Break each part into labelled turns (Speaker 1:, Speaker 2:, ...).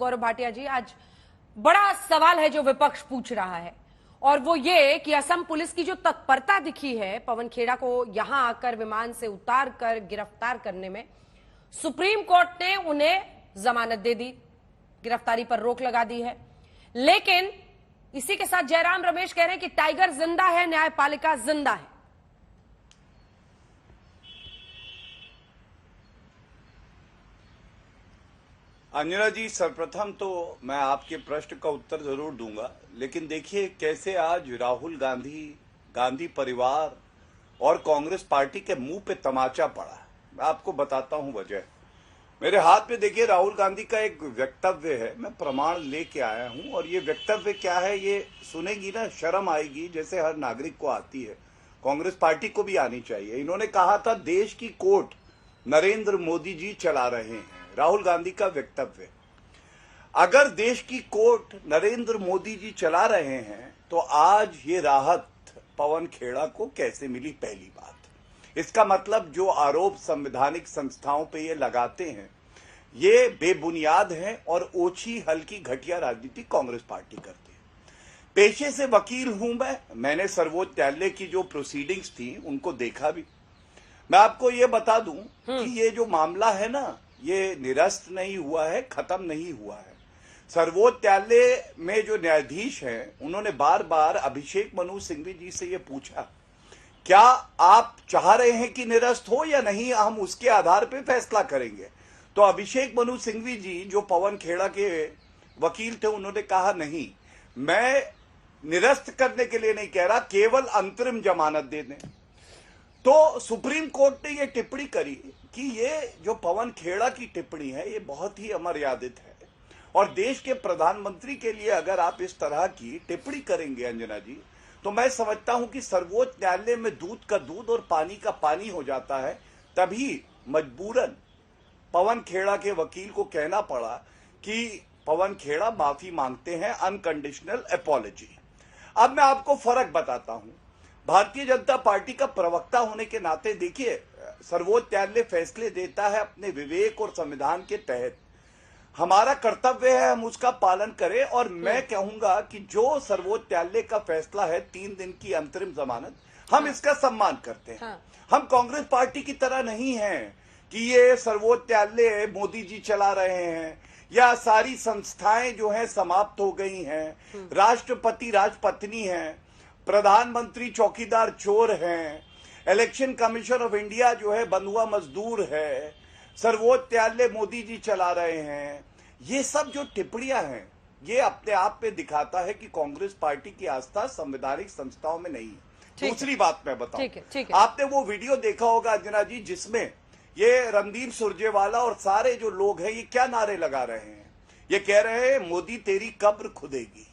Speaker 1: गौरव भाटिया जी, आज बड़ा सवाल है जो विपक्ष पूछ रहा है और वो ये कि असम पुलिस की जो तत्परता दिखी है पवन खेड़ा को यहां आकर विमान से उतार कर गिरफ्तार करने में, सुप्रीम कोर्ट ने उन्हें जमानत दे दी, गिरफ्तारी पर रोक लगा दी है। लेकिन इसी के साथ जयराम रमेश कह रहे हैं कि टाइगर जिंदा है, न्यायपालिका जिंदा है।
Speaker 2: अंजना जी, सर्वप्रथम तो मैं आपके प्रश्न का उत्तर जरूर दूंगा, लेकिन देखिए कैसे आज राहुल गांधी परिवार और कांग्रेस पार्टी के मुंह पे तमाचा पड़ा है। मैं आपको बताता हूं वजह। मेरे हाथ में देखिए राहुल गांधी का एक वक्तव्य है, मैं प्रमाण लेके आया हूं, और ये वक्तव्य क्या है ये सुनेगी ना शर्म आएगी, जैसे हर नागरिक को आती है, कांग्रेस पार्टी को भी आनी चाहिए। इन्होंने कहा था देश की कोर्ट नरेंद्र मोदी जी चला रहे हैं। राहुल गांधी का वक्तव्य, अगर देश की कोर्ट नरेंद्र मोदी जी चला रहे हैं तो आज ये राहत पवन खेड़ा को कैसे मिली? पहली बात, इसका मतलब जो आरोप संवैधानिक संस्थाओं पे ये लगाते हैं ये बेबुनियाद हैं और ओछी हल्की घटिया राजनीति कांग्रेस पार्टी करती है। पेशे से वकील हूं मैंने सर्वोच्च न्यायालय की जो प्रोसीडिंग्स थी उनको देखा भी। मैं आपको ये बता दूं कि ये जो मामला है ना, ये निरस्त नहीं हुआ है, खत्म नहीं हुआ है। सर्वोच्च न्यायालय में जो न्यायाधीश हैं उन्होंने बार बार अभिषेक मनु सिंघवी जी से ये पूछा, क्या आप चाह रहे हैं कि निरस्त हो या नहीं, हम उसके आधार पर फैसला करेंगे। तो अभिषेक मनु सिंघवी जी जो पवन खेड़ा के वकील थे उन्होंने कहा नहीं, मैं निरस्त करने के लिए नहीं कह रहा, केवल अंतरिम जमानत दे दें। तो सुप्रीम कोर्ट ने ये टिप्पणी करी कि ये जो पवन खेड़ा की टिप्पणी है ये बहुत ही अमर्यादित है, और देश के प्रधानमंत्री के लिए अगर आप इस तरह की टिप्पणी करेंगे अंजना जी, तो मैं समझता हूं कि सर्वोच्च न्यायालय में दूध का दूध और पानी का पानी हो जाता है। तभी मजबूरन पवन खेड़ा के वकील को कहना पड़ा कि पवन खेड़ा माफी मांगते हैं, अनकंडीशनल अपॉलॉजी। अब मैं आपको फर्क बताता हूं। भारतीय जनता पार्टी का प्रवक्ता होने के नाते देखिए, सर्वोच्च न्यायालय फैसले देता है अपने विवेक और संविधान के तहत, हमारा कर्तव्य है हम उसका पालन करें। और मैं कहूंगा कि जो सर्वोच्च न्यायालय का फैसला है 3 दिन की अंतरिम जमानत, हम इसका सम्मान करते हैं। हम कांग्रेस पार्टी की तरह नहीं हैं कि ये सर्वोच्च न्यायालय मोदी जी चला रहे हैं या सारी संस्थाएं जो हैं समाप्त हो गई हैं, राष्ट्रपति राजपत्नी हैं, प्रधानमंत्री चौकीदार चोर हैं, इलेक्शन कमीशन ऑफ इंडिया जो है बंधुआ मजदूर है, सर्वोच्च न्यायालय मोदी जी चला रहे हैं। ये सब जो टिप्पणियां हैं ये अपने आप में दिखाता है कि कांग्रेस पार्टी की आस्था संवैधानिक संस्थाओं में नहीं है। दूसरी बात मैं बताऊं, आपने वो वीडियो देखा होगा अंजना जी जिसमें ये रणदीप सुरजेवाला और सारे जो लोग हैं ये क्या नारे लगा रहे हैं, ये कह रहे हैं मोदी तेरी कब्र खुदेगी।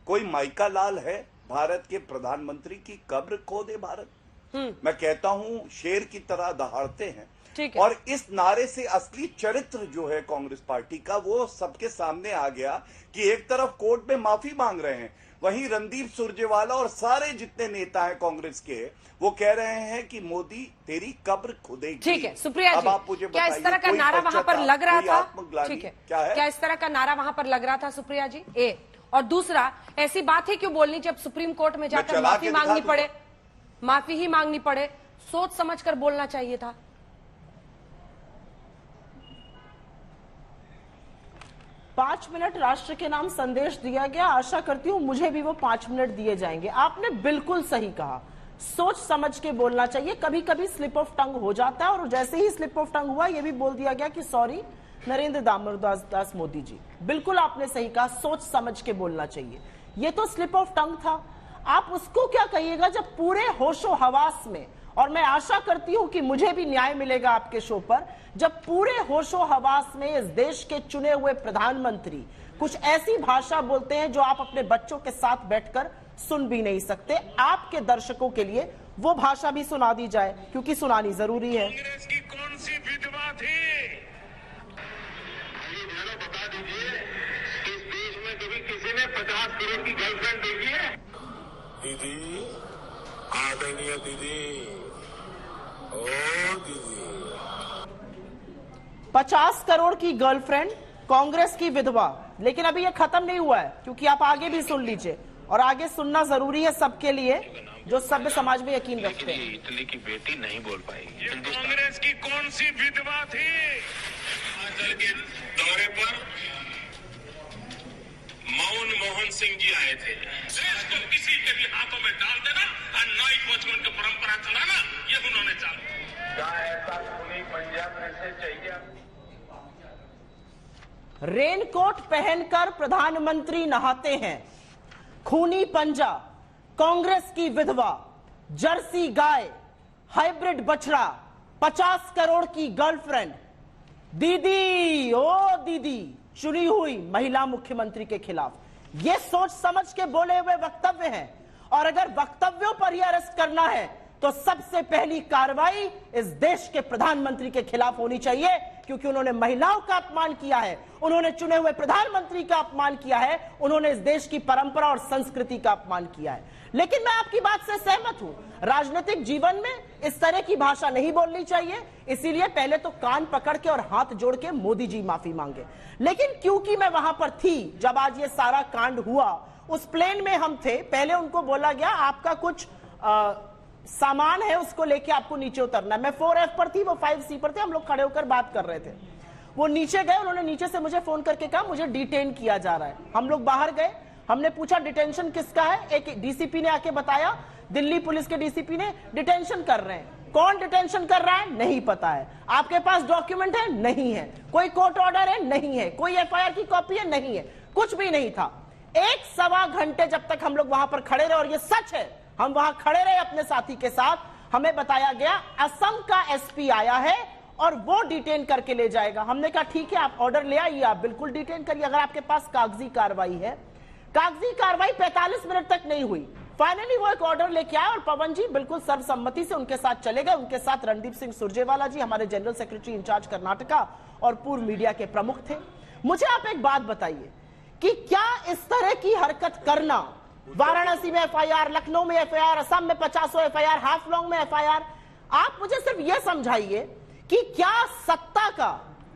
Speaker 2: कोई माइका लाल है भारत के प्रधानमंत्री की कब्र खोदे भारत? मैं कहता हूं शेर की तरह दहाड़ते हैं। और इस नारे से असली चरित्र जो है कांग्रेस पार्टी का वो सबके सामने आ गया कि एक तरफ कोर्ट में माफी मांग रहे हैं, वहीं रणदीप सुरजेवाला और सारे जितने नेता हैं कांग्रेस के वो कह रहे हैं कि मोदी तेरी कब्र खुदेगी।
Speaker 1: ठीक है सुप्रिया जी, आप मुझे क्या इस तरह का नारा वहां पर लग रहा था? ठीक है, क्या इस तरह का नारा वहां पर लग रहा था सुप्रिया जी? और दूसरा, ऐसी बात ही क्यों बोलनी जब सुप्रीम कोर्ट में जाकर माफी मांगनी पड़े, माफी ही मांगनी पड़े? सोच समझकर बोलना चाहिए था।
Speaker 3: 5 मिनट राष्ट्र के नाम संदेश दिया गया, आशा करती हूं मुझे भी वो 5 मिनट दिए जाएंगे। आपने बिल्कुल सही कहा, सोच समझ के बोलना चाहिए। कभी कभी स्लिप ऑफ टंग हो जाता है, और जैसे ही स्लिप ऑफ टंग हुआ ये भी बोल दिया गया कि सॉरी नरेंद्र दामोदर मोदी जी। बिल्कुल आपने सही कहा, सोच समझ के बोलना चाहिए। ये तो स्लिप ऑफ टंग था, आप उसको क्या कहिएगा जब पूरे होशो हवास में, और मैं आशा करती हूं कि मुझे भी न्याय मिलेगा आपके शो पर, जब पूरे होशो हवास में इस देश के चुने हुए प्रधानमंत्री कुछ ऐसी भाषा बोलते हैं जो आप अपने बच्चों के साथ बैठकर सुन भी नहीं सकते। आपके दर्शकों के लिए वो भाषा भी सुना दी जाए, क्योंकि सुनानी जरूरी है।
Speaker 4: कांग्रेस की कौन सी विधवा थी? बता दीजिए, इस देश में कभी किसी ने 50 करोड़ की गर्लफ्रेंड देखी है? दीदी आदरणीय दीदी, ओ दीदी,
Speaker 3: 50 करोड़ की गर्लफ्रेंड कांग्रेस की विधवा, लेकिन अभी ये खत्म नहीं हुआ है क्योंकि आप आगे भी सुन लीजिए और आगे सुनना जरूरी है सबके लिए जो सभ्य समाज में यकीन रखते हैं।
Speaker 4: इटली की बेटी नहीं बोल पाएगी। कांग्रेस की कौन सी विधवा थी? हिमाचल के दौरे पर मनमोहन सिंह जी आए थे। देश को किसी के भी हाथों में डाल देना और नाई वचमन की परंपरा चलाना, ये उन्होंने चालू किया। ऐसा खूनी पंजाब से चाहिए।
Speaker 3: रेनकोट पहनकर प्रधानमंत्री नहाते हैं, खूनी पंजा, कांग्रेस की विधवा, जर्सी गाय, हाइब्रिड बछड़ा, 50 करोड़ की गर्लफ्रेंड, दीदी ओ दीदी चुनी हुई महिला मुख्यमंत्री के खिलाफ ये सोच समझ के बोले हुए वक्तव्य हैं। और अगर वक्तव्यों पर ही अरेस्ट करना है तो सबसे पहली कार्रवाई इस देश के प्रधानमंत्री के खिलाफ होनी चाहिए, क्योंकि उन्होंने महिलाओं का अपमान किया है, उन्होंने चुने हुए प्रधानमंत्री का अपमान किया है, उन्होंने इस देश की परंपरा और संस्कृति का अपमान किया है। लेकिन मैं आपकी बात से सहमत हूं, राजनीतिक जीवन में इस तरह की भाषा नहीं बोलनी चाहिए, इसीलिए पहले तो कान पकड़ के और हाथ जोड़ के मोदी जी माफी मांगे। लेकिन क्योंकि मैं वहां पर थी जब आज ये सारा कांड हुआ, उस प्लेन में हम थे, पहले उनको बोला गया आपका कुछ सामान है उसको लेके आपको नीचे उतरना है। मैं 4F पर थी, वो 5C पर थे, हम लोग खड़े होकर बात कर रहे थे। वो नीचे गए, उन्होंने नीचे से मुझे फोन करके कहा मुझे डिटेन किया जा रहा है। हम लोग बाहर गए, हमने पूछा डिटेंशन किसका है, एक डीसीपी ने आके बताया दिल्ली पुलिस के डीसीपी ने डिटेंशन कर रहे हैं। कौन डिटेंशन कर रहा है नहीं पता है। आपके पास डॉक्यूमेंट है नहीं है, कोई कोर्ट ऑर्डर है नहीं है, कोई FIR की कॉपी है नहीं है, कुछ भी नहीं था। 1-1.25 घंटे जब तक हम लोग वहां पर खड़े रहे, और ये सच है, हम वहां खड़े रहे अपने साथी के साथ, हमें बताया गया असम का SP आया है और वो डिटेन करके ले जाएगा। हमने कहा ठीक है, आप ऑर्डर ले आइए, आप बिल्कुल डिटेन करिए अगर आपके पास कागजी कार्रवाई है। कागजी कार्रवाई 45 मिनट तक नहीं हुई। फाइनली वो एक ऑर्डर लेके आए और पवन जी बिल्कुल सर्वसम्मति से उनके साथ चले गए। उनके साथ रणदीप सिंह सुरजेवाला जी, हमारे जनरल सेक्रेटरी इंचार्ज कर्नाटका और पूर्व मीडिया के प्रमुख थे। मुझे आप एक बात बताइए कि क्या इस तरह की हरकत करना, वाराणसी में FIR, लखनऊ में FIR, असम में 50 FIR, हाफलॉन्ग में FIR, आप मुझे सिर्फ यह समझाइए कि क्या सत्ता का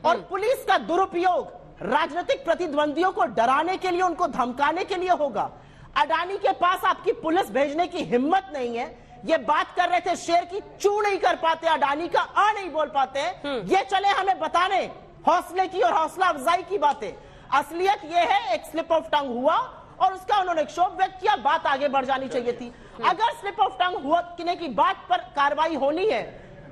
Speaker 3: और पुलिस का दुरुपयोग राजनीतिक प्रतिद्वंदियों को डराने के लिए, उनको धमकाने के लिए होगा? अडानी के पास आपकी पुलिस भेजने की हिम्मत नहीं है। ये बात कर रहे थे शेर की चू नहीं कर पाते, अडानी का आ नहीं बोल पाते। ये चले हमें बताने हौसले की और हौसला अफजाई की बातें। असलियत ये है एक स्लिप ऑफ टंग हुआ और उसका उन्होंने क्षोभ व्यक्त किया, बात आगे बढ़ जानी चाहिए थी। अगर स्लिप ऑफ टंग हुआ की बात पर कार्रवाई होनी है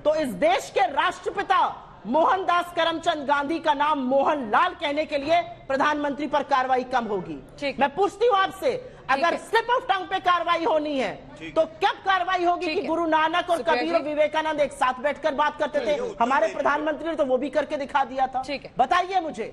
Speaker 3: तो इस देश के राष्ट्रपिता मोहनदास करमचंद गांधी का नाम मोहनलाल कहने के लिए प्रधानमंत्री पर कार्रवाई कम होगी। मैं पूछती हूँ आपसे, अगर स्लिप ऑफ टंग पे कार्रवाई होनी है तो कब कार्रवाई होगी कि गुरु नानक और कबीर और विवेकानंद एक साथ बैठकर बात करते थे? हमारे प्रधानमंत्री ने तो वो भी करके दिखा दिया था। बताइए मुझे।